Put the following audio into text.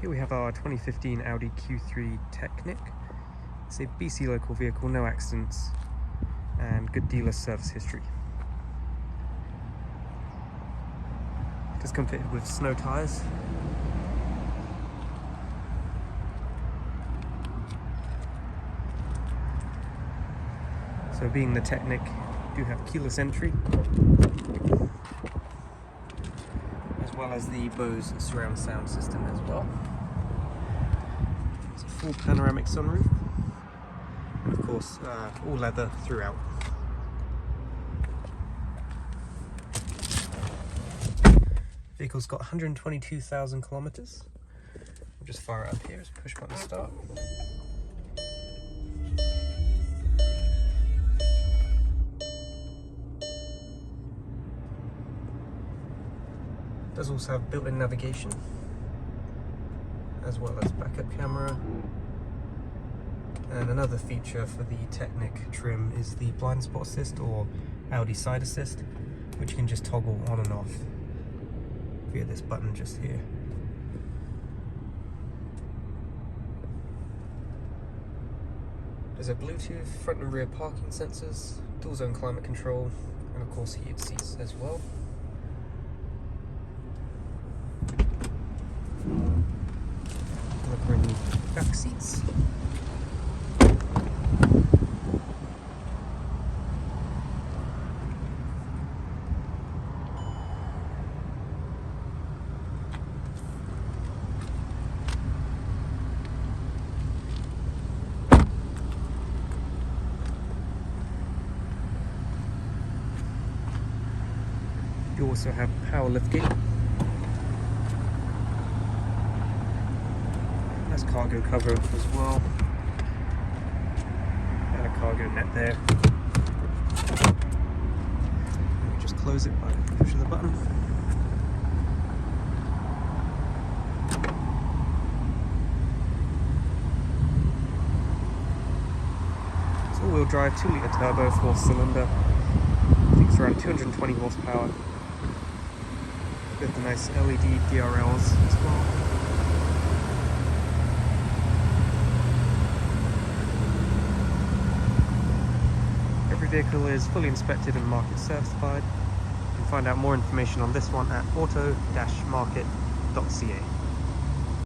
Here we have our 2015 Audi Q3 Technik. It's a BC local vehicle, no accidents, and good dealer service history. It does come fitted with snow tyres. So being the Technik, do have keyless entry, as well as the BOSE Surround sound system as well. It's a full panoramic sunroof, and of course all leather throughout. Vehicle's got 122,000 kilometers. I'll just fire it up here, it's push button start. Does also have built-in navigation, as well as backup camera. And another feature for the Technik trim is the blind spot assist, or Audi Side Assist, which you can just toggle on and off via this button just here. There's a Bluetooth, front and rear parking sensors, dual zone climate control, and of course heated seats as well. Look in the back seats. You also have power liftgate. That's cargo cover as well, and a cargo net there. And we just close it by pushing the button. It's all-wheel drive, 2-litre turbo, 4-cylinder. I think it's around 220 horsepower. With the nice LED DRLs as well. Every vehicle is fully inspected and market certified. You can find out more information on this one at auto-market.ca.